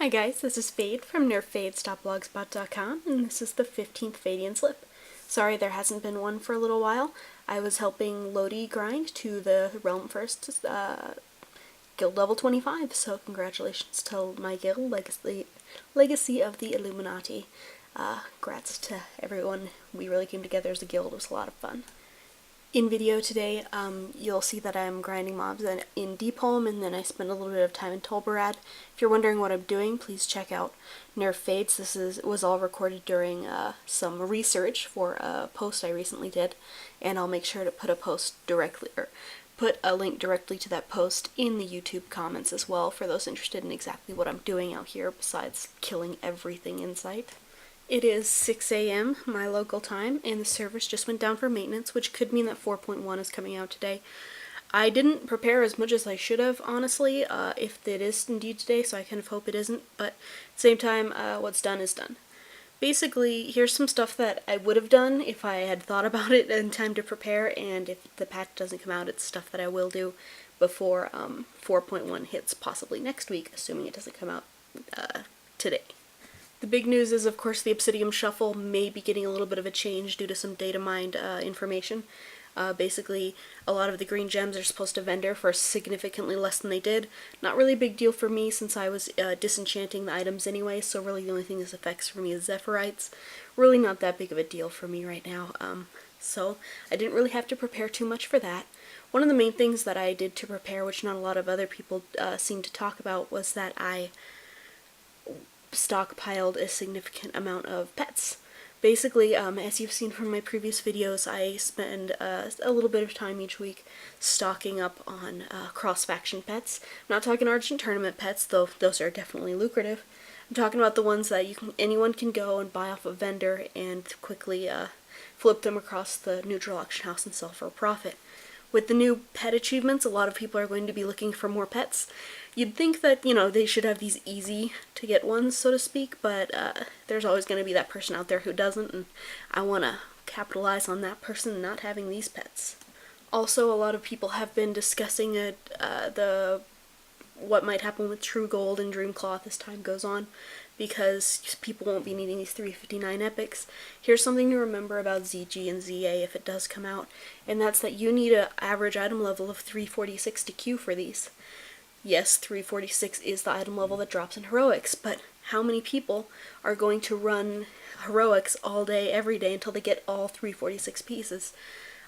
Hi guys, this is Fade from nerffaids.blogspot.com, and this is the 15th Faidian slip. Sorry there hasn't been one for a little while. I was helping Lodi grind to the Realm First guild level 25, so congratulations to my guild, Legacy of the Illuminati. Congrats to everyone. We really came together as a guild. It was a lot of fun. In video today, you'll see that I'm grinding mobs in Deep Home, and then I spend a little bit of time in Tolbarad. If you're wondering what I'm doing, please check out Nerf Faids. This was all recorded during some research for a post I recently did, and I'll make sure to put a link directly to that post in the YouTube comments as well for those interested in exactly what I'm doing out here besides killing everything in sight. It is 6 a.m. my local time, and the servers just went down for maintenance, which could mean that 4.1 is coming out today. I didn't prepare as much as I should have, honestly, if it is indeed today, so I kind of hope it isn't, but at the same time, what's done is done. Basically, here's some stuff that I would have done if I had thought about it in time to prepare, and if the patch doesn't come out, it's stuff that I will do before 4.1 hits, possibly next week, assuming it doesn't come out today. The big news is, of course, the Obsidian Shuffle may be getting a little bit of a change due to some data mined information. Basically, a lot of the green gems are supposed to vendor for significantly less than they did. Not really a big deal for me since I was disenchanting the items anyway, so really the only thing this affects for me is Zephyrite. Really not that big of a deal for me right now, so I didn't really have to prepare too much for that. One of the main things that I did to prepare, which not a lot of other people seem to talk about, was that I stockpiled a significant amount of pets. Basically, as you've seen from my previous videos, I spend a little bit of time each week stocking up on cross-faction pets. I'm not talking Argent Tournament pets, though those are definitely lucrative. I'm talking about the ones that anyone can go and buy off a vendor and quickly flip them across the neutral auction house and sell for a profit. With the new pet achievements, a lot of people are going to be looking for more pets. You'd think that, they should have these easy to get ones, so to speak, but there's always going to be that person out there who doesn't, and I want to capitalize on that person not having these pets. Also, a lot of people have been discussing what might happen with True Gold and Dreamcloth as time goes on, because people won't be needing these 359 epics. Here's something to remember about ZG and ZA if it does come out, and that's that you need an average item level of 346 to queue for these. Yes, 346 is the item level that drops in Heroics, but how many people are going to run Heroics all day, every day, until they get all 346 pieces?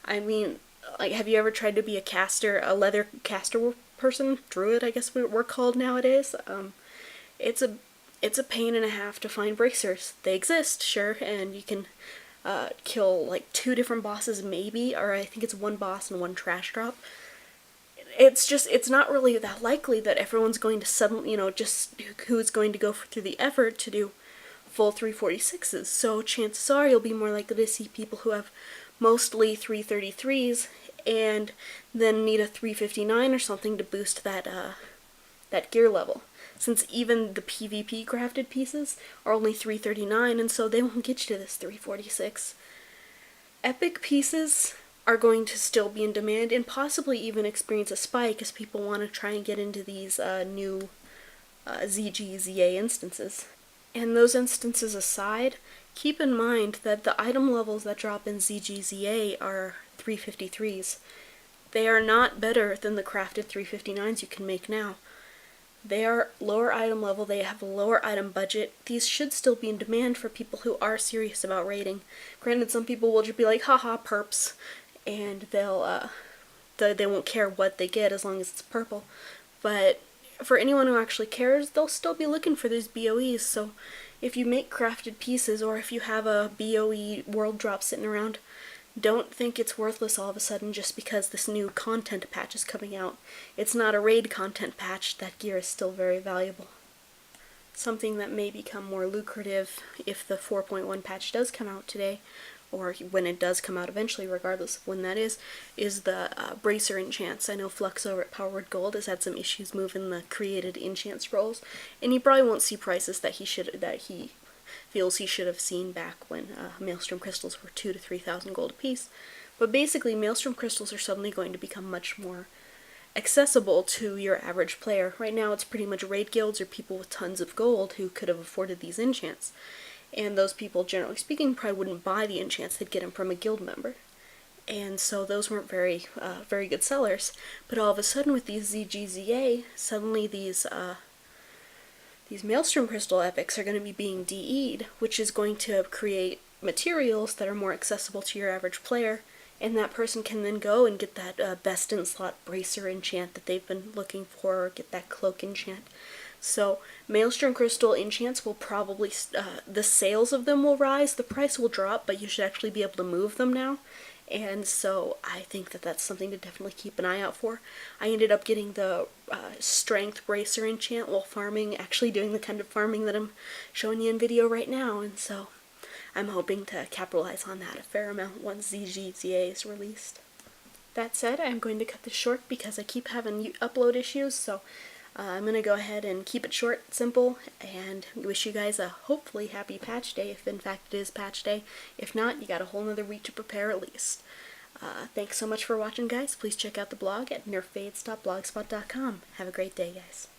I mean, have you ever tried to be a leather caster person? Druid, I guess we're called nowadays. It's a pain and a half to find bracers. They exist, sure, and you can kill like 2 different bosses maybe, or I think it's 1 boss and 1 trash drop. It's not really that likely that everyone's going to suddenly, who's going to go through the effort to do full 346s, so chances are you'll be more likely to see people who have mostly 333s and then need a 359 or something to boost that gear level. Since even the PvP crafted pieces are only 339, and so they won't get you to this 346. Epic pieces are going to still be in demand and possibly even experience a spike as people want to try and get into these new ZA instances. And those instances aside, keep in mind that the item levels that drop in ZA are 353s. They are not better than the crafted 359s you can make now. They are lower item level, they have a lower item budget. These should still be in demand for people who are serious about raiding. Granted, some people will just be like, haha, perps, and they won't care what they get as long as it's purple. But for anyone who actually cares, they'll still be looking for these BOEs, so if you make crafted pieces, or if you have a BOE world drop sitting around, don't think it's worthless all of a sudden just because this new content patch is coming out. It's not a raid content patch. That gear is still very valuable. Something that may become more lucrative if the 4.1 patch does come out today, or when it does come out eventually, regardless of when that is the bracer enchants. I know Flux over at Powered Gold has had some issues moving the created enchant scrolls, and he probably won't see prices that he feels he should have seen back when Maelstrom crystals were 2,000 to 3,000 gold apiece. But basically, Maelstrom crystals are suddenly going to become much more accessible to your average player. Right now it's pretty much raid guilds or people with tons of gold who could have afforded these enchants. And those people, generally speaking, probably wouldn't buy the enchants, they'd get them from a guild member. And so those weren't very good sellers. But all of a sudden with these ZGZA, suddenly these Maelstrom Crystal epics are going to be being DE'd, which is going to create materials that are more accessible to your average player, and that person can then go and get that best in slot bracer enchant that they've been looking for, or get that cloak enchant. So Maelstrom Crystal enchants will probably, the sales of them will rise, the price will drop, but you should actually be able to move them now. And so I think that that's something to definitely keep an eye out for. I ended up getting the Strength Bracer enchant while farming, actually doing the kind of farming that I'm showing you in video right now, and so I'm hoping to capitalize on that a fair amount once ZGZA is released. That said, I'm going to cut this short because I keep having upload issues, so I'm going to go ahead and keep it short, simple, and wish you guys a hopefully happy patch day, if in fact it is patch day. If not, you got a whole nother week to prepare at least. Thanks so much for watching, guys. Please check out the blog at nerffaids.blogspot.com. Have a great day, guys.